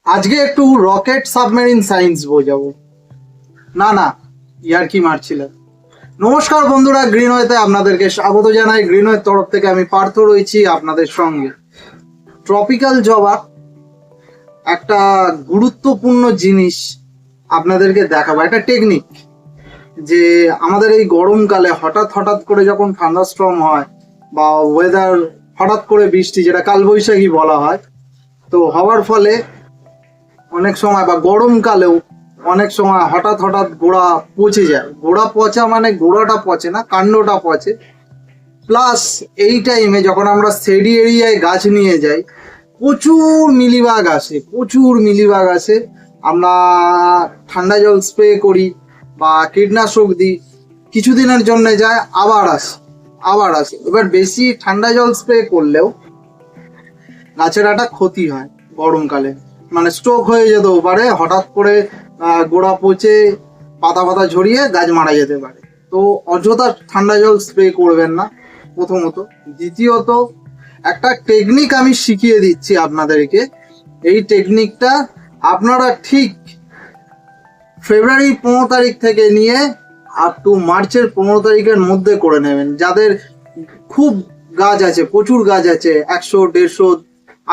আজকে একটু rocket submarine science বোঝাবো। না, ইয়ার্কি মারছিলাম। নমস্কার বন্ধুরা, গ্রিনওয়েতে আপনাদেরকে স্বাগত জানাই। গ্রিনওয়ের তরফ থেকে আমি পার্থ রয়েছি আপনাদের সঙ্গে। ট্রপিক্যাল জবা একটা গুরুত্বপূর্ণ জিনিস আপনাদেরকে দেখাবো, একটা টেকনিক। যে আমাদের এই গরমকালে হঠাৎ হঠাৎ করে যখন থান্ডারস্টর্ম হয় বা ওয়েদার হঠাৎ করে বৃষ্টি, যেটা কালবৈশাখী বলা হয়, তো হওয়ার ফলে অনেক সময় বা গরমকালেও অনেক সময় হঠাৎ হঠাৎ গোড়া পচে যায়। গোড়া পচা মানে গোড়াটা পচে না, কাণ্ডটা পচে। প্লাস এই টাইমে যখন আমরা সেডি এরিয়ায় গাছ নিয়ে যাই, প্রচুর মিলিবাগ আসে। আমরা ঠান্ডা জল স্প্রে করি বা কীটনাশক দিই, কিছুদিনের জন্য যায়, আবার আসে। এবার বেশি ঠান্ডা জল স্প্রে করলেও গাছের একটা ক্ষতি হয় গরমকালে, মানে স্ট্রোক হয়ে যেতেও পারে। হঠাৎ করে গোড়া পচে পাতা ঝরিয়ে গাছ মারা যেতে পারে। তো অযথা ঠান্ডা জল স্প্রে করবেন না, প্রথমত। দ্বিতীয়ত, একটা টেকনিক আমি শিখিয়ে দিচ্ছি আপনাদেরকে। এই টেকনিকটা আপনারা ঠিক ফেব্রুয়ারি 15 তারিখ থেকে নিয়ে আপ টু মার্চের 15 তারিখের মধ্যে করে নেবেন। যাদের খুব গাছ আছে, প্রচুর গাছ আছে, 100, 150,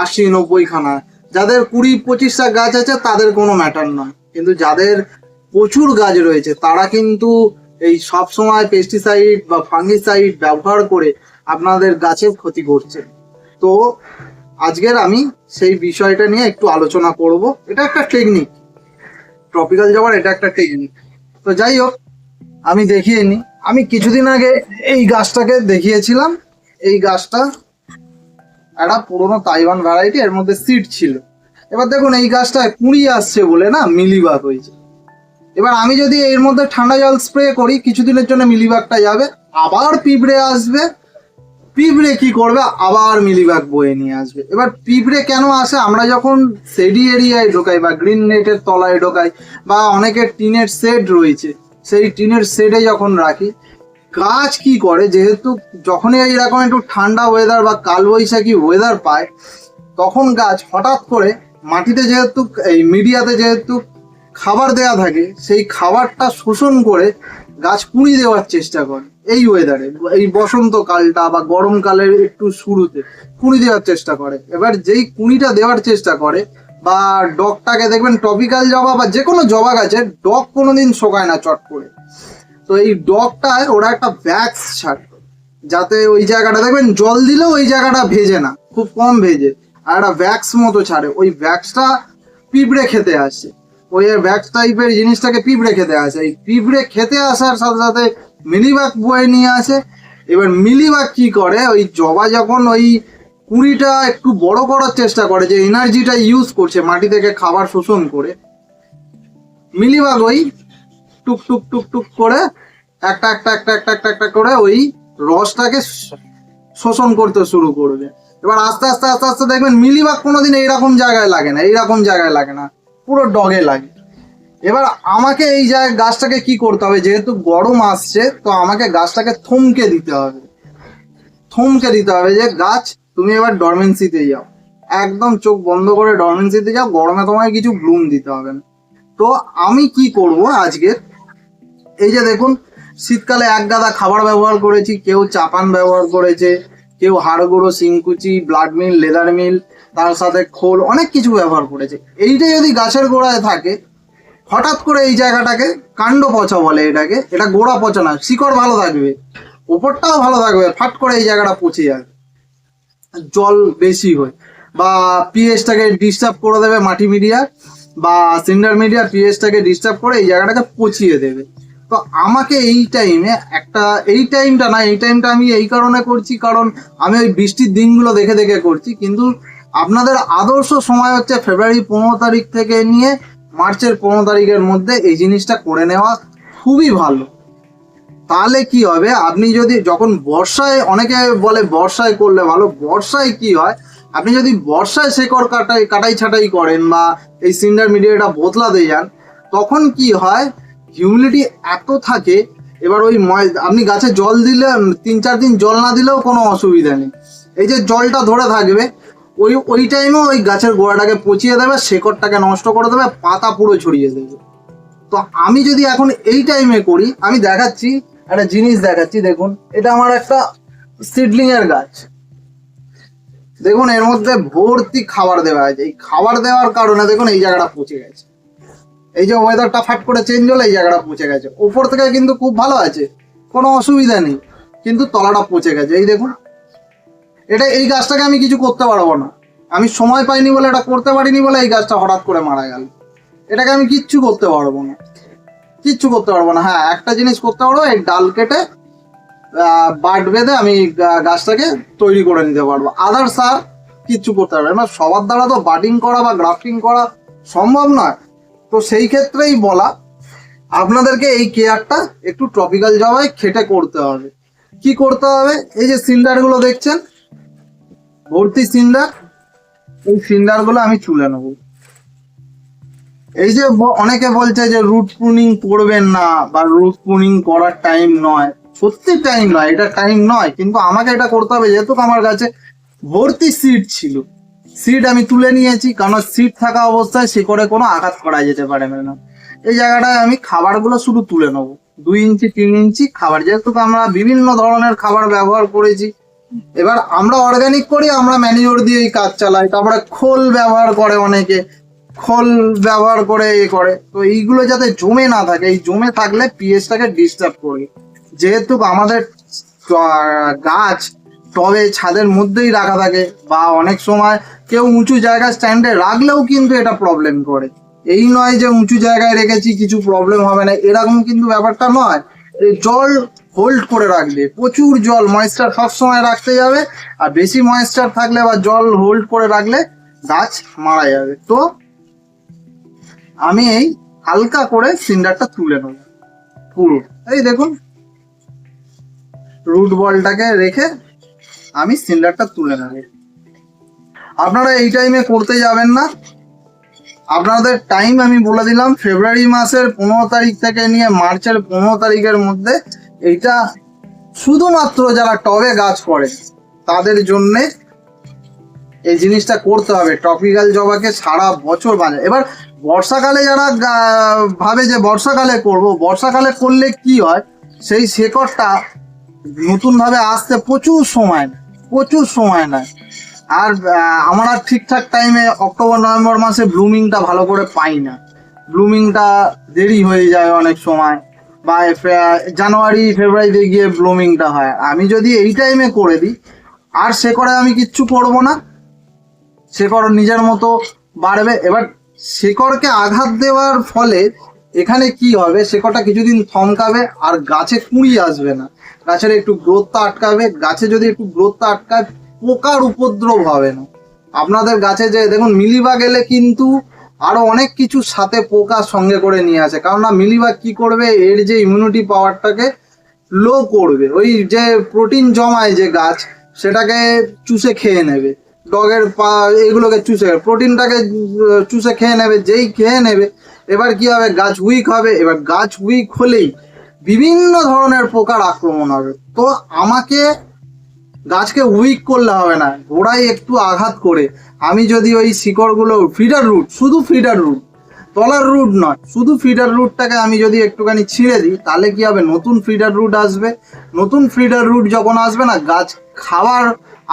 80, 90 খানা, যাদের 20-25টা গাছ আছে তাদের কোনো ম্যাটার নয়। কিন্তু যাদের প্রচুর গাছ রয়েছে তারা কিন্তু এই সব সময় পেস্টিসাইড বা ফাঙ্গিসাইড ব্যবহার করে আপনাদের গাছের ক্ষতি করছে। তো আজকের আমি সেই বিষয়টা নিয়ে একটু আলোচনা করব। এটা একটা টেকনিক, ট্রপিক্যাল জবার এটা একটা টেকনিক। তো যাই হোক, আমি দেখিয়ে নিই। আমি কিছুদিন আগে এই গাছটাকে দেখিয়েছিলাম। এই গাছটা একটা পুরোনো তাইওয়ান ভ্যারাইটি, এর মধ্যে সিড ছিল। এবার দেখুন, এই গাছটায় কুঁড়ি আসছে বলে না মিলিবাগ হয়েছে। এবার আমি যদি এর মধ্যে ঠান্ডা জল স্প্রে করি, কিছুদিনের জন্য মিলিবাগটা যাবে, আবার পিঁপড়ে আসবে। পিঁপড়ে কি করবে? আবার মিলিবাগ বয়ে নিয়ে আসবে। এবার পিঁপড়ে কেন আসে? আমরা যখন সেডি এরিয়ায় ঢোকাই বা গ্রিন নেটের তলায় ঢোকাই, বা অনেকের টিনের শেড রয়েছে, সেই টিনের শেডে যখন রাখি, গাছ কি করে, যেহেতু যখনই এইরকম একটু ঠান্ডা ওয়েদার বা কালবৈশাখী ওয়েদার পায়, তখন গাছ হঠাৎ করে মাটিতে যেহেতু এই মিডিয়াতে যেহেতু খাবার দেয়া থাকে, সেই খাবারটা শোষণ করে গাছ কুঁড়ি দেওয়ার চেষ্টা করে। এই ওয়েদারে, এই বসন্তকালটা বা গরমকালের একটু শুরুতে কুঁড়ি দেওয়ার চেষ্টা করে। এবার যেই কুঁড়িটা দেওয়ার চেষ্টা করে, বা ডগটাকে দেখবেন, টপিক্যাল জবা বা যে কোনো জবা গাছের ডগ কোনোদিন শোকায় না চট করে। তো এই ডগটায় ওরা একটা ভ্যাক্স ছাড়ে, যাতে ওই জায়গাটা দেখবেন জল দিলেও ওই জায়গাটা ভেজে না, খুব কম ভেজে, আর একটা ভ্যাক্স মতো ছাড়ে। ওই ভ্যাক্সটা পিঁপড়ে খেতে আসে। ওই ভ্যাক্স টাইপের জিনিসটাকে পিঁপড়ে খেতে আসে। এই পিঁপড়ে খেতে আসার সাথে সাথে মিলিবাগ বয়ে নিয়ে আসে। এবার মিলিবাগ কি করে, ওই জবা যখন ওই কুঁড়িটা একটু বড় করার চেষ্টা করে, যে এনার্জিটা ইউজ করছে মাটি থেকে খাবার শোষণ করে, মিলিবাগ ওই টুক টুক টুক টুক করে একটা করে ওই রসটাকে শোষণ করতে শুরু করবে। এবার আস্তে আস্তে আস্তে আস্তে দেখবেন মিলিবাগ কোনোদিন এইরকম জায়গায় লাগে না, পুরো ডগে লাগে। এবার আমাকে এই জায়গায় গাছটাকে কি করতে হবে, যেহেতু গরম আসছে, তো আমাকে গাছটাকে থমকে দিতে হবে যে গাছ, তুমি এবার ডরমেন্সিতে যাও, একদম চোখ বন্ধ করে ডরমেন্সিতে যাও। গরমে তোমায় কিছু ব্লুম দিতে হবে না। তো আমি কি করব আজকে, এই যে দেখুন, শীতকালে এক গাদা খাবার ব্যবহার করেছি, কেউ চাপান ব্যবহার করেছে, কেউ হাড় গুঁড়ো, শিংকুচি, ব্লাড মিল, লেদার মিল, তার সাথে খোল, অনেক কিছু ব্যবহার করেছে। এইটা যদি গাছের গোড়ায় থাকে, হঠাৎ করে এই জায়গাটাকে কাণ্ড পচা বলে এটাকে। এটা গোড়া পচা না, শিকড় ভালো থাকবে, ওপরটাও ভালো থাকবে, ফাট করে এই জায়গাটা পচে যাবে। জল বেশি হয় বা পিএইচটাকে ডিস্টার্ব করে দেবে, মাটি মিডিয়া বা সিন্ডার মিডিয়া পিএইচটাকে ডিস্টার্ব করে এই জায়গাটাকে পচিয়ে দেবে। তো আমাকে এই টাইমটা আমি এই কারণে করছি, কারণ আমি ওই বৃষ্টির দিনগুলো দেখে দেখে করছি। কিন্তু আপনাদের আদর্শ সময় হচ্ছে ফেব্রুয়ারি 15 তারিখ থেকে নিয়ে মার্চের 15 তারিখের মধ্যে এই জিনিসটা করে নেওয়া খুবই ভালো। তাহলে কি হবে, আপনি যদি যখন বর্ষায়, অনেকে বলে বর্ষায় করলে ভালো, বর্ষায় কি হয়, আপনি যদি বর্ষায় শেকড় কাটাই ছাটাই করেন বা এই সিন্ডার মিডিয়াটা বদলাতে যান, তখন কি হয়, হিউমিডিটি এত থাকে। এবার ওই আপনি গাছে জল দিলে 3-4 দিন জল না দিলেও কোনো অসুবিধা নেই, এই যে জলটা ধরে থাকবে, ওই টাইমে ওই গাছের গোড়াটাকে পচিয়ে দেবে, শেকড়টাকে নষ্ট করে দেবে, পাতা পুরো ছড়িয়ে দেবে। তো আমি যদি এখন এই টাইমে করি, আমি দেখাচ্ছি একটা জিনিস দেখাচ্ছি। দেখুন, এটা আমার একটা সিডলিং এর গাছ। দেখুন এর মধ্যে ভর্তি খাবার দেওয়া আছে। এই খাবার দেওয়ার কারণে দেখুন এই জায়গাটা পচে গেছে। এই যে ওয়েদারটা ফাট করে চেঞ্জ হলো, এই জায়গাটা পচে গেছে। ওপর থেকে কিন্তু খুব ভালো আছে, কোনো অসুবিধা নেই, কিন্তু তলাটা পচে গেছে। এই দেখুন, এই গাছটাকে আমি কিছু করতে পারবো না। আমি সময় পাইনি বলে, এটা করতে পারিনি বলে এই গাছটা হঠাৎ করে মারা গেল। এটাকে আমি কিচ্ছু করতে পারবো না, কিচ্ছু করতে পারবো না। হ্যাঁ, একটা জিনিস করতে পারবো, এই ডাল কেটে বাট বেঁধে আমি গাছটাকে তৈরি করে নিতে পারবো। আদার্স আর কিচ্ছু করতে পারবো না। সবার দ্বারা তো বাটিং করা বা গ্রাফটিং করা সম্ভব নয়। তো সেই ক্ষেত্রেই বলা, আপনাদেরকে এই কেয়ারটা একটু ট্রপিক্যাল জবায় খেটে করতে হবে। কি করতে হবে? এই যে সিন্ডারগুলো দেখছেন, ভর্তি সিন্ডার, এই সিন্ডারগুলো আমি তুলে নেবো। এই যে অনেকে বলছে যে রুট প্রুনিং করবেন না বা রুট প্রুনিং করার টাইম নয়, সত্যি টাইম নয়, এটা টাইম নয়, কিন্তু আমাকে এটা করতে হবে। যেহেতু আমার কাছে ভর্তি সিড ছিল, সিড আমি তুলে নিয়েছি, কারণ সিড থাকা অবস্থায় শিকড়ে কোনো আঘাত করা যেতে পারে না। এই জায়গাটায় আমি খাবারগুলো শুধু তুলে নেবো, 2 ইঞ্চি 3 ইঞ্চি খাবার। যেহেতু আমরা বিভিন্ন ধরনের খাবার ব্যবহার করেছি, এবার আমরা অর্গানিক করি, আমরা ম্যানিওর দিয়েই কাজ চালাই। তারপরে খোল ব্যবহার করে অনেকে, খোল ব্যবহার করে করে। তো এইগুলো যাতে জমে না থাকে, এই জমে থাকলে পিএইচটাকে ডিস্টার্ব করবে। যেহেতু আমাদের গাছ টবে ছাদের মধ্যেই রাখা থাকে, বা অনেক সময় কেউ উঁচু জায়গায় স্ট্যান্ডে রাখলেও কিন্তু এটা প্রবলেম করে। এই নয় যে উঁচু জায়গায় রেখেছি কিছু প্রবলেম হবে না, এরকম কিন্তু ব্যাপারটা নয়। জল হোল্ড করে রাখবে, প্রচুর জল ময়েশ্চার সবসময় রাখতে যাবে, আর বেশি ময়েশ্চার থাকলে বা জল হোল্ড করে রাখলে গাছ মারা যাবে। তো আমি এই হালকা করে সিন্ডারটা তুলে নেব পুরো। এই দেখুন, রুট বলটাকে রেখে আমি সিন্ডারটা তুলে নেব। আপনারা এই টাইমে করতে যাবেন না। আপনাদের টাইম আমি বলে দিলাম, ফেব্রুয়ারি মাসের 15 তারিখ থেকে নিয়ে মার্চের 15 তারিখের মধ্যে। এইটা শুধুমাত্র যারা টবে গাছ করে তাদের জন্যে এই জিনিসটা করতে হবে। ট্রপিক্যাল জবাকে সারা বছর বাঁচে। এবার বর্ষাকালে যারা ভাবে যে বর্ষাকালে করব, বর্ষাকালে করলে কি হয়, সেই শেকড়টা নতুনভাবে আসতে প্রচুর সময় নেয়। আর আমরা ঠিকঠাক টাইমে অক্টোবর নভেম্বর মাসে ব্লুমিংটা ভালো করে পাই না, ব্লুমিংটা দেরি হয়ে যায় অনেক সময়, বা জানুয়ারি ফেব্রুয়ারিতে গিয়ে ব্লুমিংটা হয়। আমি যদি এই টাইমে করে দিই, আর শেকড়ে আমি কিচ্ছু করবো না, শেকড় নিজের মতো বাড়বে। এবার শেকড়কে আঘাত দেওয়ার ফলে এখানে কি হবে, শেকড়টা কিছুদিন থমকাবে আর গাছে কুঁড়ি আসবে না, গাছের একটু গ্রোথটা আটকাবে। গাছে যদি একটু গ্রোথটা আটকায়, পোকার উপদ্রব হবে না। আপনাদের গাছে যে দেখুন মিলিবাগ এলে কিন্তু আরো অনেক কিছু সাথে পোকা সঙ্গে করে নিয়ে আসে। কারণ না, মিলিবাগ কি করবে, এর যে ইমিউনিটি পাওয়ারটাকে লো করবে। ওই যে প্রোটিন জমায় যে গাছ, সেটাকে চুষে খেয়ে নেবে। ডগের পা এগুলোকে চুষে, প্রোটিনটাকে চুষে খেয়ে নেবে। যেই খেয়ে নেবে, এবার কি হবে, গাছ উইক হবে। এবার গাছ উইক হলেই বিভিন্ন ধরনের পোকার আক্রমণ হবে। তো আমাকে গাছকে উইক করলে হবে না, গোড়ায় একটু আঘাত করে আমি যদি ওই শিকড়গুলো ফিডার রুট, শুধু ফিডার রুট, তলার রুট নয়, শুধু ফিডার রুটটাকে আমি যদি একটুখানি ছিঁড়ে দিই, তাহলে কি হবে, নতুন ফিডার রুট আসবে। নতুন ফিডার রুট যখন আসবে না, গাছ খাওয়ার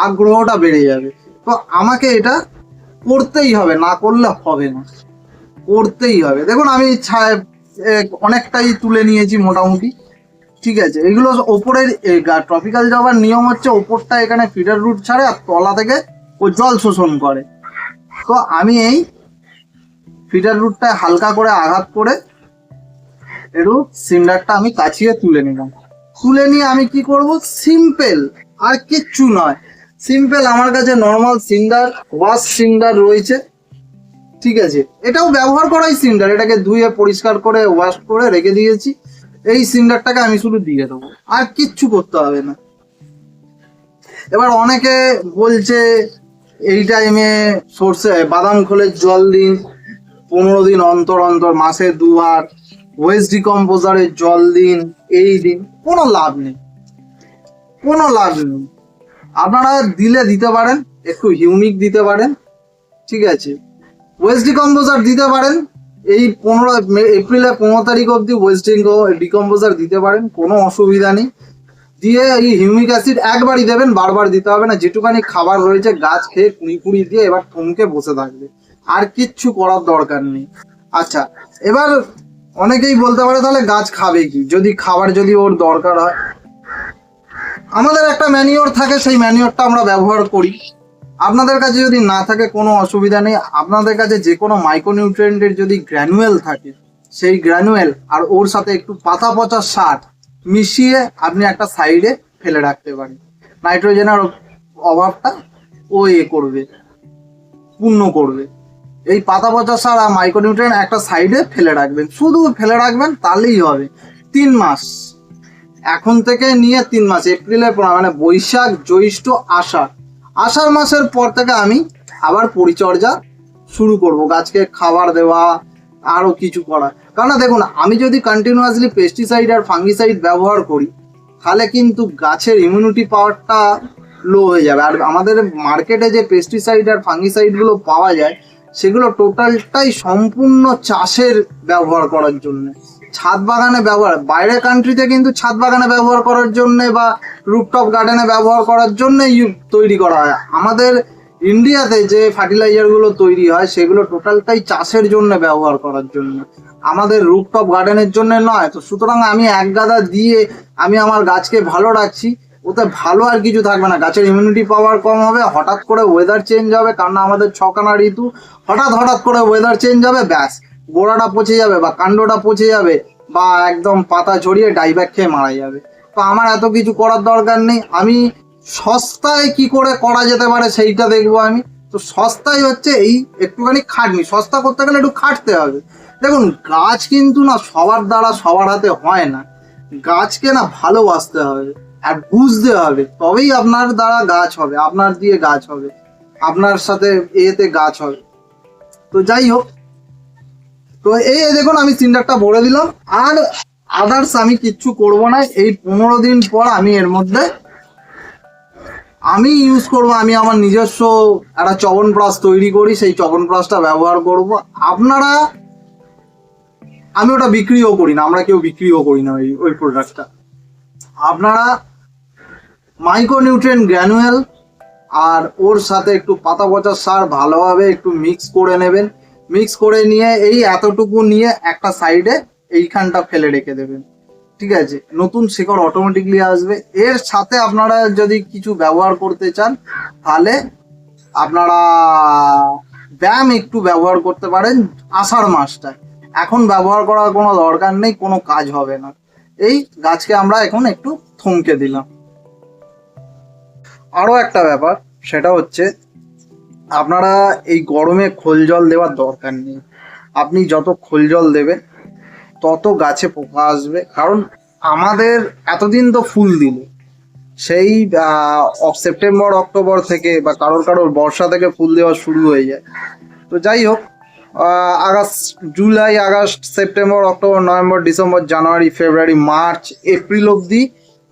আগ্রহটা বেড়ে যাবে। তো আমাকে এটা করতেই হবে, না করলে হবে না, করতেই হবে। দেখুন আমি অনেকটাই তুলে নিয়েছি মোটামুটি, ঠিক আছে। এগুলো ওপরের ট্রপিক্যাল জবার নিয়ম হচ্ছে, ওপরটা এখানে ফিডার রুট ছাড়ে আর তলা থেকে ও জল শোষণ করে। তো আমি এই ফিডার রুটটা হালকা করে আঘাত করে একটু সিন্ডারটা আমি কাছিয়ে তুলে নিলাম। তুলে নিয়ে আমি কি করব, সিম্পল, আর কিচ্ছু নয়, সিম্পল আমার কাছে নর্মাল সিন্ডার, ওয়াশ সিন্ডার রয়েছে, ঠিক আছে। এটাও ব্যবহার করাই সিন্ডার, এটাকে ধুয়ে পরিষ্কার করে ওয়াশ করে রেখে দিয়েছি। এই সিন্ডারটাকে আমি শুধু দিয়ে দেবো, আর কিচ্ছু করতে হবে না। এবার অনেকে বলছে এই টাইমে সর্ষে বাদাম খোলের জল দিন 15 দিন অন্তর অন্তর, মাসে 2 বার, ওয়েস্ট ডিকম্পোজারের জল দিন, এই দিন। কোনো লাভ নেই, কোনো লাভ নেই। আপনারা দিলে দিতে পারেন, একটু হিউমিক দিতে পারেন, ঠিক আছে, ওয়েস্ট ডিকম্পোজার দিতে পারেন। এই এপ্রিলের 15 তারিখ অবধি ওয়েস্ট ডিকম্পোজার দিতে পারেন, কোনো অসুবিধা নেই। দিয়ে এই হিউমিক অ্যাসিড একবারই দেবেন, বারবার দিতে হবে না। যেটুকানি খাবার রয়েছে গাছ খেয়ে কুড়ি দিয়ে এবার থমকে বসে থাকবে, আর কিচ্ছু করার দরকার নেই। আচ্ছা, এবার অনেকেই বলতে পারে তাহলে গাছ খাবে কি, যদি খাবার যদি ওর দরকার হয়। আমাদের একটা ম্যানিওর থাকে, সেই ম্যানিওরটা আমরা ব্যবহার করি। আপনাদের কাছে যদি না থাকে কোনো অসুবিধা নেই, আপনাদের কাছে যে কোনো মাইক্রোনিউট্রিয়েন্টের যদি গ্র্যানুয়েল থাকে, সেই গ্র্যানুয়েল আর ওর সাথে একটু পাতা পচা সার মিশিয়ে আপনি একটা সাইডে ফেলে রাখতে পারেন। নাইট্রোজেনের অভাবটা ও করবে, পূর্ণ করবে। এই পাতা পচা সার আর মাইক্রোনিউট্রিয়েন্ট একটা সাইডে ফেলে রাখবেন, শুধু ফেলে রাখবেন, তাহলেই হবে। 3 মাস, এখন থেকে নিয়ে 3 মাস, এপ্রিলের পর মানে বৈশাখ জ্যৈষ্ঠ আষাঢ় মাসের পর থেকে আমি আবার পরিচর্যা শুরু করব, গাছকে খাবার দেওয়া, আরও কিছু করা। কারণ দেখুন, আমি যদি কন্টিনিউয়াসলি পেস্টিসাইড আর ফাঙ্গিসাইড ব্যবহার করি, তাহলে কিন্তু গাছের ইমিউনিটি পাওয়ারটা লো হয়ে যাবে। আর আমাদের মার্কেটে যে পেস্টিসাইড আর ফাঙ্গিসাইডগুলো পাওয়া যায়, সেগুলো টোটালটাই সম্পূর্ণ চাষের ব্যবহার করার জন্য, ছাদ বাগানে ব্যবহার, বাইরের কান্ট্রিতে কিন্তু ছাদ বাগানে ব্যবহার করার জন্য বা রুফটপ গার্ডেনে ব্যবহার করার জন্য তৈরি করা হয়। আমাদের ইন্ডিয়াতে যে ফার্টিলাইজারগুলো তৈরি হয়, সেগুলো টোটালটাই চাষের জন্য ব্যবহার করার জন্য, আমাদের রুফটপ গার্ডেনের জন্য নয়। তো সুতরাং আমি এক গাদা দিয়ে আমি আমার গাছকে ভালো রাখছি, ওতে ভালো আর কিছু থাকবে না। গাছের ইমিউনিটি পাওয়ার কম হবে, হঠাৎ করে ওয়েদার চেঞ্জ হবে, কারণ আমাদের 6খানা ঋতু, হঠাৎ করে ওয়েদার চেঞ্জ হবে, ব্যাস গোড়াটা পচে যাবে বা কাণ্ডটা পচে যাবে বা একদম পাতা ছড়িয়ে ডাইব্যাক খেয়ে মারা যাবে। তো আমার এত কিছু করার দরকার নেই। আমি সস্তায় কি করে করা যেতে পারে সেইটা দেখবো আমি। তো সস্তায় হচ্ছে এই একটুখানি খাটনি, সস্তা করতে গেলে একটু খাটতে হবে। দেখুন, গাছ কিন্তু না সবার দ্বারা সবার হাতে হয় না, গাছকে না ভালোবাসতে হবে আর বুঝতে হবে, তবেই আপনার দ্বারা গাছ হবে, আপনার দিয়ে গাছ হবে, আপনার সাথে এতে গাছ হবে। তো যাই হোক, তো এই দেখুন আমি সিন্ডারটা ভরে দিলাম, আর আদার্স আমি কিচ্ছু করব না। এই 15 দিন পর আমি এর মধ্যে আমি ইউজ করব, আমি আমার নিজস্ব একটা চবনপ্রাশ তৈরি করি, সেই চবনপ্রাশটা ব্যবহার করব। আপনারা, আমি ওটা বিক্রিও করি না, আমরা কেউ বিক্রিও করি না ওই প্রোডাক্টটা। আপনারা মাইক্রোনিউট্রিয়েন্ট গ্র্যানুয়েল আর ওর সাথে একটু পাতা পচা সার ভালোভাবে একটু মিক্স করে নেবেন। মিক্স করে নিয়ে এই এতটুকু নিয়ে একটা সাইডে এইখানটা ফেলে রেখে দেবেন, ঠিক আছে? নতুন শিকড় অটোমেটিকলি আসবে। এর সাথে আপনারা যদি কিছু ব্যবহার করতে চান, তাহলে আপনারা ব্যায়াম একটু ব্যবহার করতে পারেন আষাঢ় মাসটায়। এখন ব্যবহার করার কোনো দরকার নেই, কোনো কাজ হবে না। এই গাছকে আমরা এখন একটু থমকে দিলাম। আরও একটা ব্যাপার, সেটা হচ্ছে আপনারা এই গরমে খোল জল দেওয়ার দরকার নেই। আপনি যত খোল জল দেবেন তত গাছে পোকা আসবে। কারণ আমাদের এতদিন তো ফুল দিল, সেই সেপ্টেম্বর অক্টোবর থেকে বা কারোর বর্ষা থেকে ফুল দেওয়া শুরু হয়ে যায়। তো যাই হোক, August, July, August, September, October, November, December, January, February, March, April অবধি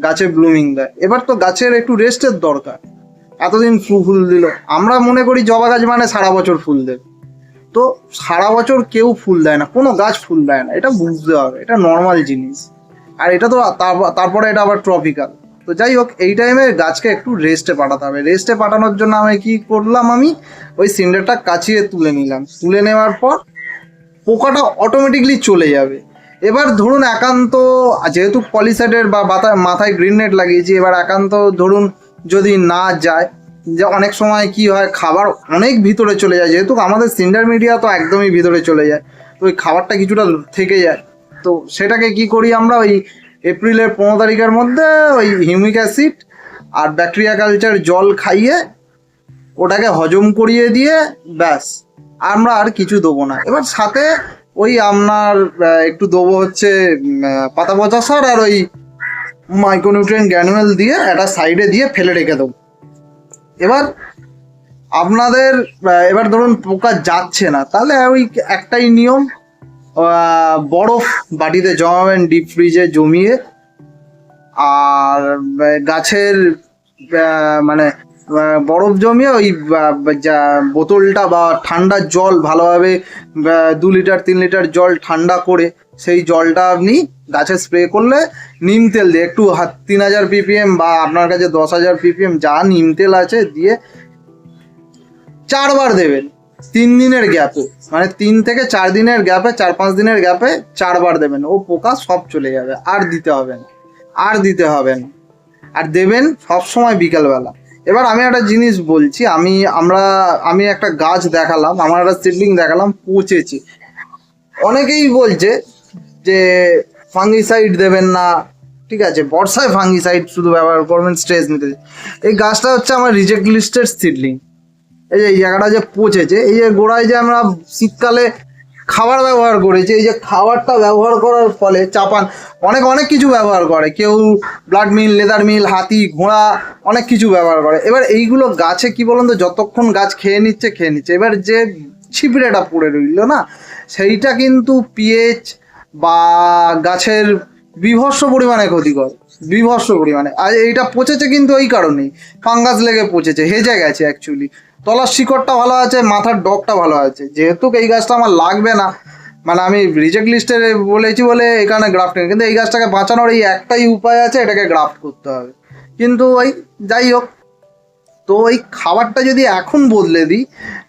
গাছে ব্লুমিং দেয়। এবার তো গাছের একটু রেস্টের দরকার। এতদিন ফুল দিল, আমরা মনে করি জবা গাছ মানে সারা বছর ফুল দেবে। তো সারা বছর কেউ ফুল দেয় না, কোনো গাছ ফুল দেয় না, এটা বুঝতে হবে, এটা নর্মাল জিনিস। আর এটা তো তারপরে এটা আবার ট্রপিক্যাল। তো যাই হোক, এই টাইমে গাছকে একটু রেস্টে পাঠাতে হবে। রেস্টে পাঠানোর জন্য আমি কি করলাম, আমি ওই সিন্ডারটা কাচিয়ে তুলে নিলাম। তুলে নেওয়ার পর পোকাটা অটোমেটিকলি চলে যাবে। এবার ধরুন একান্ত, যেহেতু পলিসাইডের বা মাথায় গ্রিন নেট লাগিয়েছি, এবার একান্ত ধরুন যদি না যায়, যে অনেক সময় কি হয়, খাবার অনেক ভিতরে চলে যায়, যেহেতু আমাদের সিন্ডার মিডিয়া তো একদমই ভিতরে চলে যায়, তো ওই খাবারটা কিছুটা থেকে যায়। তো সেটাকে কি করি আমরা, ওই এপ্রিলের 15 তারিখের মধ্যে ওই হিউমিক অ্যাসিড আর ব্যাকটেরিয়া কালচার জল খাইয়ে ওটাকে হজম করিয়ে দিয়ে ব্যাস, আমরা আর কিছু দেবো না। এবার সাথে ওই আপনার একটু দেবো হচ্ছে পাতা পচা সার আর ওই মাইক্রোনিউট্রিয়েন্ট গ্র্যানুয়েল দিয়ে একটা সাইডে দিয়ে ফেলে রেখে দেবো। এবার আপনাদের, এবার ধরুন পোকা যাচ্ছে না, তাহলে ওই একটাই নিয়ম, বরফ বাটিতে জমাবেন, ডিপ ফ্রিজে জমিয়ে, আর গাছের মানে বরফ জমিয়ে ওই বোতলটা বা ঠান্ডা জল ভালোভাবে 2 লিটার 3 লিটার জল ঠান্ডা করে সেই জলটা আপনি গাছে স্প্রে করলে নিম তেল দিয়ে একটু 3000 ppm বা আপনার কাছে 10,000 ppm যা নিম তেল আছে দিয়ে 4 বার দেবেন 3 দিনের গ্যাপে, মানে 3 থেকে 4 দিনের গ্যাপে, 4-5 দিনের গ্যাপে 4 বার দেবেন। ও পোকা সব চলে যাবে, আর দিতে হবে না, আর দিতে হবে না। আর দেবেন সবসময় বিকেলবেলা। এবার আমি একটা জিনিস বলছি, আমি একটা গাছ দেখালাম, আমার একটা সিডলিং দেখালাম, পচেছে। অনেকেই বলছে যে ফাঙ্গিসাইড দেবেন না, ঠিক আছে, বর্ষায় ফাঙ্গিসাইড শুধু ব্যবহার করবেন স্ট্রেস নিতে। এই গাছটা হচ্ছে আমার রিজেক্ট লিস্টেড সিডলিং। এই যে এই জায়গাটা যে পচেছে, এই যে গোড়ায় যে আমরা শীতকালে খাবার ব্যবহার করেছি, এই যে খাবারটা ব্যবহার করার ফলে চাপান অনেক কিছু ব্যবহার করে, কেউ ব্লাড মিল, লেদার মিল, হাতি, ঘোড়া, অনেক কিছু ব্যবহার করে। এবার এইগুলো গাছে কি বলুন তো, যতক্ষণ গাছ খেয়ে নিচ্ছে, এবার যে ছিপড়েটা পড়ে রইল না, সেইটা কিন্তু পিএইচ বা গাছের বিভৎস পরিমাণে ক্ষতিকর, বিভৎস পরিমাণে। আর এইটা পচেছে কিন্তু এই কারণেই, ফাঙ্গাস লেগে পচেছে, হেজে গেছে অ্যাকচুয়ালি। তলার শিকড়টা ভালো আছে, মাথার ডগটা ভালো আছে। যেহেতু এই গাছটা আমার লাগবে না, মানে আমি রিজেক্ট লিস্টে বলেছি বলে এখানে গ্রাফটিং, কিন্তু এই গাছটাকে বাঁচানোর এই একটাই উপায় আছে, এটাকে গ্রাফট করতে হবে। কিন্তু ওই যাই হোক, তো এই খাবারটা যদি এখন বদলে দিই,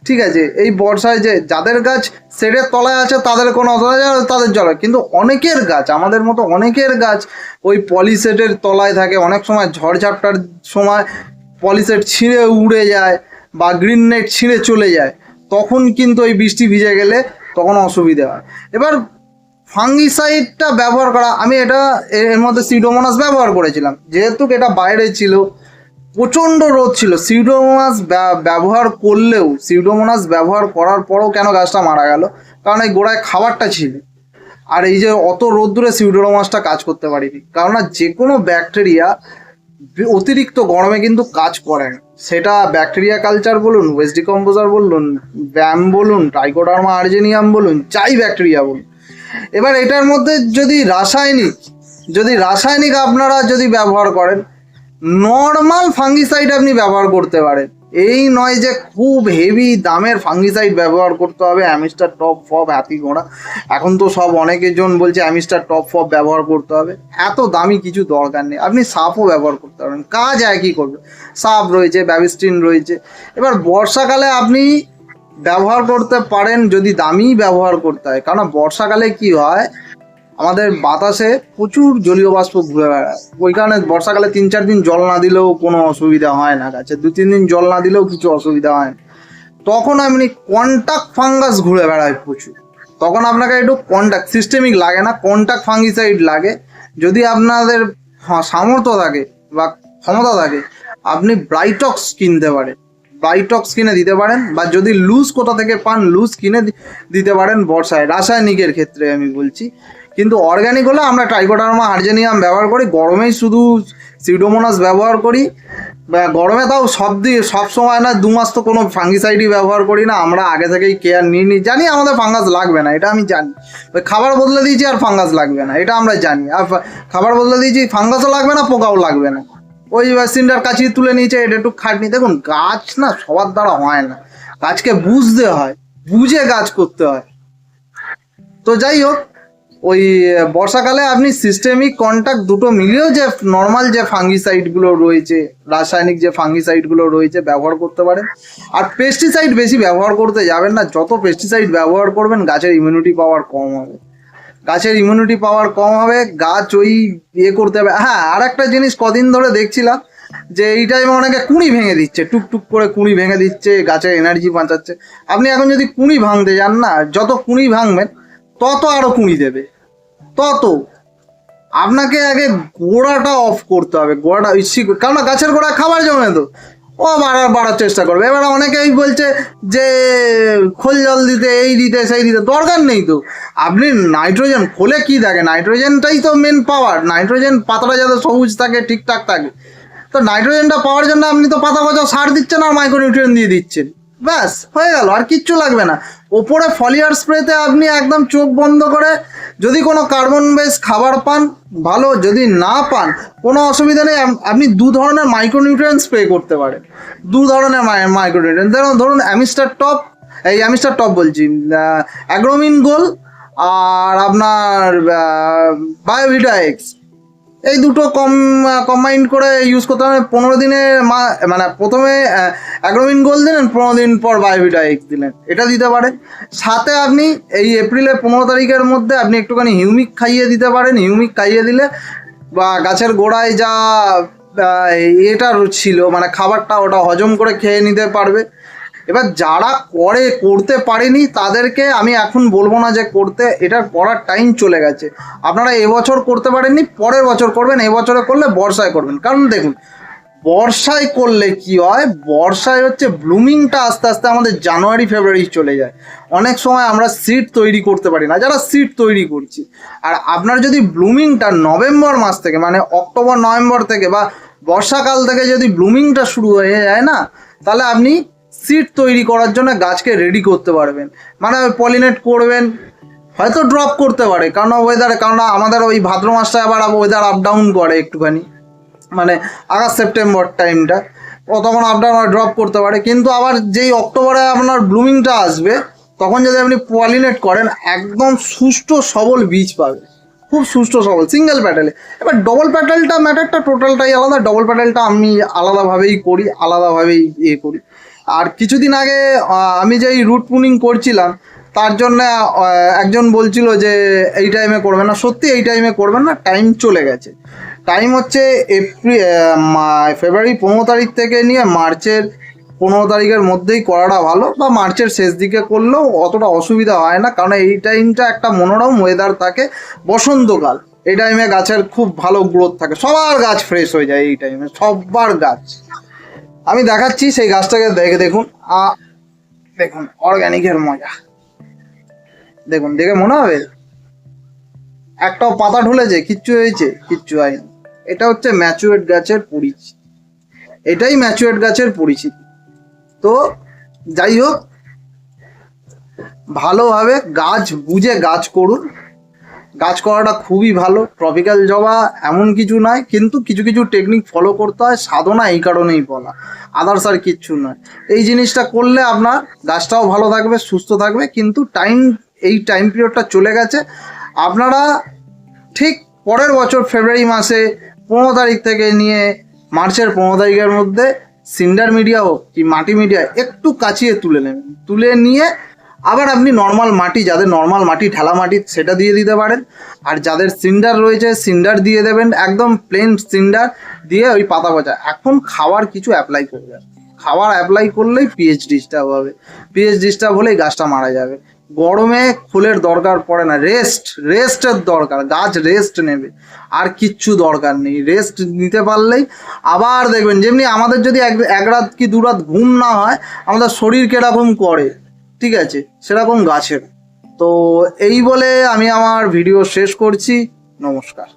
ঠিক আছে, এই বর্ষায় যে যাদের গাছ শেডের তলায় আছে তাদের কোনো অসুবিধা, তাদের জলে, কিন্তু অনেকের গাছ, আমাদের মতো অনেকের গাছ ওই পলিশেডের তলায় থাকে। অনেক সময় ঝড়ঝাপটার সময় পলিশেড ছিঁড়ে উড়ে যায় বা গ্রিন নেট ছিঁড়ে চলে যায়, তখন কিন্তু ওই বৃষ্টি ভিজে গেলে তখন অসুবিধা হয়। এবার ফাঙ্গিসাইডটা ব্যবহার করা, আমি এটা এর মধ্যে সিউডোমোনাস ব্যবহার করেছিলাম, যেহেতু এটা বাইরে ছিল, প্রচণ্ড রোদ ছিল। সিউডোমোনাস ব্যবহার করার পরেও কেন গাছটা মারা গেল, কারণ এই গোড়ায় খাবারটা ছিল। আর এই যে অত রোদ্দুরে সিউডোমোনাসটা কাজ করতে পারিনি, কারণ যে কোনো ব্যাকটেরিয়া অতিরিক্ত গরমে কিন্তু কাজ করে না। সেটা ব্যাকটেরিয়া কালচার বলুন, ওয়েস্ট ডিকম্পোজার বলুন, ব্যাম বলুন, ট্রাইকোডার্মা আর্জেনিয়াম বলুন, যাই ব্যাকটেরিয়া বলুন। এবার এটার মধ্যে যদি রাসায়নিক আপনারা যদি ব্যবহার করেন, নর্মাল ফাঙ্গিসাইড আপনি ব্যবহার করতে পারেন। এই নয় যে খুব হেভি দামের ফাঙ্গিসাইড ব্যবহার করতে হবে, অ্যামিস্টার টপ ফপ, হাতি ঘোড়া, এখন তো সব অনেকজন বলছে অ্যামিস্টার টপ ফপ ব্যবহার করতে হবে। এত দামি কিছু দরকার নেই, আপনি সাপও ব্যবহার করতে পারেন, কাজ একই করবে। সাপ রয়েছে, ব্যাবিস্টিন রয়েছে। এবার বর্ষাকালে আপনি ব্যবহার করতে পারেন যদি দামি ব্যবহার করতে হয়, কারণ বর্ষাকালে কি হয়, আমাদের বাতাসে প্রচুর জলীয় বাষ্প ঘুরে বেড়ায়। ওই কারণে বর্ষাকালে 3-4 দিন জল না দিলেও কোনো অসুবিধা হয় না, গাছে 2-3 দিন জল না দিলেও কিছু অসুবিধা হয় না। তখন আপনি কন্টাক্ট ফাঙ্গাস ঘুরে বেড়ায় প্রচুর, তখন আপনাকে একটু কন্টাক্ট, সিস্টেমিক লাগে না, কন্টাক্ট ফাঙ্গিসাইড লাগে। যদি আপনাদের সামর্থ্য থাকে বা ক্ষমতা থাকে, আপনি ব্রাইটক্স কিনতে পারেন, ব্রাইটক্স কিনে দিতে পারেন, বা যদি লুজ কোথা থেকে পান লুজ কিনে দিতে পারেন বর্ষায়, রাসায়নিকের ক্ষেত্রে আমি বলছি। কিন্তু অর্গ্যানিক হলে আমরা ট্রাইকোডার্মা আর্জেনিয়াম ব্যবহার করি, গরমেই শুধু সিউডোমোনাস ব্যবহার করি, গরমে তাও সব সময় না, 2 মাস তো কোনো ফাঙ্গিসাইডই ব্যবহার করি না। আমরা আগে থেকেই কেয়ার নিই, জানি আমাদের ফাঙ্গাস লাগবে না, এটা আমি জানি। ওই খাবার বদলে দিয়েছি আর ফাঙ্গাস লাগবে না, এটা আমরা জানি। আর খাবার বদলে দিয়েছি, ফাঙ্গাসও লাগবে না, পোকাও লাগবে না। ওই সিন্ডার কাছি তুলে নিয়েছে, এটা একটু খাটনি। দেখুন, গাছ না সবার দ্বারা হয় না, গাছকে বুঝতে হয়, বুঝে গাছ করতে হয়। তো যাই হোক, ওই বর্ষাকালে আপনি সিস্টেমিক কন্টাক্ট দুটো মিলিয়েও যে নর্মাল যে ফাঙ্গিসাইডগুলো রয়েছে, রাসায়নিক যে ফাঙ্গিসাইডগুলো রয়েছে ব্যবহার করতে পারেন। আর পেস্টিসাইড বেশি ব্যবহার করতে যাবেন না, যত পেস্টিসাইড ব্যবহার করবেন গাছের ইমিউনিটি পাওয়ার কম হবে, গাছ ওই করতে হবে। হ্যাঁ, আর একটা জিনিস কদিন ধরে দেখছিলাম যে এই টাইমে অনেকে কুঁড়ি ভেঙে দিচ্ছে, টুকটুক করে কুঁড়ি ভেঙে দিচ্ছে, গাছের এনার্জি বাঁচাচ্ছে। আপনি এখন যদি কুঁড়ি ভাঙতে যান না, যত কুঁড়ি ভাঙবেন তত আরো কুঁড়ি দেবে, তত আপনাকে আগে গোড়াটা অফ করতে হবে, গোড়াটা, কারণ গাছের গোড়া খাবার জমে তো ও বাড়ার চেষ্টা করবে। এবার অনেকেই বলছে যে খোল জল দিতে, এই দিতে, সেই দিতে, দরকার নেই তো। আপনি নাইট্রোজেন, খোলে কি থাকে, নাইট্রোজেনটাই তো মেন পাওয়ার। নাইট্রোজেন, পাতাটা যাতে সবুজ থাকে, ঠিকঠাক থাকে, তো নাইট্রোজেনটা পাওয়ার জন্য আপনি তো পাতা পচা সার দিচ্ছেন আর মাইক্রোনিউট্রিয়েন্ট দিয়ে দিচ্ছেন, ব্যাস হয়ে গেল, আর কিচ্ছু লাগবে না। ওপরে ফলিয়ার স্প্রেতে আপনি একদম চোখ বন্ধ করে যদি কোনো কার্বন বেস খাবার পান ভালো, যদি না পান কোনো অসুবিধা নেই, আপনি দু ধরনের মাইক্রোনিউট্রিয়েন্ট স্প্রে করতে পারেন। দু ধরনের মাইক্রোনিউট্রিয়েন্ট, ধরুন অ্যামিস্টার টপ বলছি, অ্যাগ্রোমিন গোল আর আপনার বায়োভিটা এক্স, এই দুটো কম্বাইন করে ইউজ করতে হবে। 15 দিনে মানে প্রথমে অ্যাগ্রোমিন গোল দিলেন, 15 দিন পর বায়োভিটা এক্স দিলেন, এটা দিতে পারেন। সাথে আপনি এই এপ্রিলের 15 তারিখের মধ্যে আপনি একটুখানি হিউমিক খাইয়ে দিতে পারেন। হিউমিক খাইয়ে দিলে বা গাছের গোড়ায় যা এটা ছিল মানে খাবারটা, ওটা হজম করে খেয়ে নিতে পারবে। এবার যারা করতে পারেনি তাদেরকে আমি এখন বলবো না যে করতে, এটা করার টাইম চলে গেছে। আপনারা এবছর করতে পারেননি, পরের বছর করবেন। এবছরে করলে বর্ষায় করবেন, কারণ দেখুন বর্ষায় করলে কি হয়, বর্ষায় হচ্ছে ব্লুমিংটা আস্তে আস্তে আমাদের জানুয়ারি ফেব্রুয়ারি চলে যায়। অনেক সময় আমরা সিড তৈরি করতে পারি না, যারা সিড তৈরি করছি। আর আপনার যদি ব্লুমিংটা নভেম্বর মাস থেকে মানে অক্টোবর নভেম্বর থেকে বা বর্ষাকাল থেকে যদি ব্লুমিংটা শুরু হয়ে যায় না, তাহলে আপনি সিড তৈরি করার জন্য গাছকে রেডি করতে পারবেন। মানে পলিনেট করবেন, হয়তো ড্রপ করতে পারে কারণ ওয়েদারে, কারণ আমাদের ওই ভাদ্র মাসটায় আবার ওয়েদার আপ ডাউন করে একটুখানি, মানে আগস্ট সেপ্টেম্বর টাইমটা তখন আপ ডাউন ড্রপ করতে পারে। কিন্তু আবার যেই অক্টোবরে আপনার ব্লুমিংটা আসবে, তখন যদি আপনি পলিনেট করেন একদম সুষ্ঠু সবল বীজ পাবে, খুব সুষ্ঠু সবল সিঙ্গেল প্যাটেলে। এবার ডবল প্যাটেলটা ম্যাটারটা টোটালটাই আলাদা। ডবল প্যাটেলটা আমি আলাদাভাবেই করি, আলাদাভাবেই করি। আর কিছুদিন আগে আমি যেই রুট প্রুনিং করছিলাম তার জন্য একজন বলছিল যে এই টাইমে করবেন না। সত্যি এই টাইমে করবেন না, টাইম চলে গেছে। টাইম হচ্ছে ফেব্রুয়ারি 15 তারিখ থেকে নিয়ে মার্চের 15 তারিখের মধ্যেই করাটা ভালো, বা মার্চের শেষ দিকে করলেও অতটা অসুবিধা হয় না, কারণ এই টাইমটা একটা মনোরম ওয়েদার থাকে, বসন্তকাল। এই টাইমে গাছের খুব ভালো গ্রোথ থাকে, সবার গাছ ফ্রেশ হয়ে যায় এই টাইমে, সবার গাছ। আমি দেখাচ্ছি সেই গাছটাকে, দেখুন দেখুন অর্গ্যানিকের মজা দেখুন, দেখে মনে হবে একটাও পাতা ঢুলেছে, কিচ্ছু হয়েছে, কিচ্ছু হয়নি। এটা হচ্ছে ম্যাচুরেট গাছের পরিচিতি, এটাই ম্যাচুরেট গাছের পরিচিতি। তো যাই হোক, ভালোভাবে গাছ বুঝে গাছ করুন। গাছ করাটা খুবই ভালো। ট্রপিক্যাল জবা এমন কিছু নয়, কিন্তু কিছু কিছু টেকনিক ফলো করতে হয়, সাধনা এই কারণেই বলা, আদার্স আর কিচ্ছু নয়। এই জিনিসটা করলে আপনার গাছটাও ভালো থাকবে, সুস্থ থাকবে। কিন্তু এই টাইম পিরিয়ডটা চলে গেছে। আপনারা ঠিক পরের বছর ফেব্রুয়ারি মাসে 15 তারিখ থেকে নিয়ে মার্চের 15 তারিখের মধ্যে সিন্ডার মিডিয়া হোক কি মাটি মিডিয়া একটু কাচিয়ে তুলে নেবেন। তুলে নিয়ে আবার আপনি নর্মাল মাটি, যাদের নর্মাল মাটি ঢালা মাটি, সেটা দিয়ে দিতে পারেন। আর যাদের সিন্ডার রয়েছে সিন্ডার দিয়ে দেবেন, একদম প্লেন সিন্ডার দিয়ে ওই পাতা পচা। এখন খাবার কিছু অ্যাপ্লাই করবেন, খাবার অ্যাপ্লাই করলেই পিএইচ ডিস্টার্ব হবে, পিএইচ ডিস্টার্ব হলেই গাছটা মারা যাবে। গরমে ফুলের দরকার পড়ে না, রেস্টের দরকার, গাছ রেস্ট নেবে, আর কিচ্ছু দরকার নেই। রেস্ট নিতে পারলেই আবার দেখবেন, যেমনি আমাদের যদি এক রাত কি 2 রাত ঘুম না হয় আমাদের শরীর কিরকম করে, ঠিক আছে, সেরকম গাছের। তো এই বলে আমি আমার ভিডিও শেষ করছি। নমস্কার।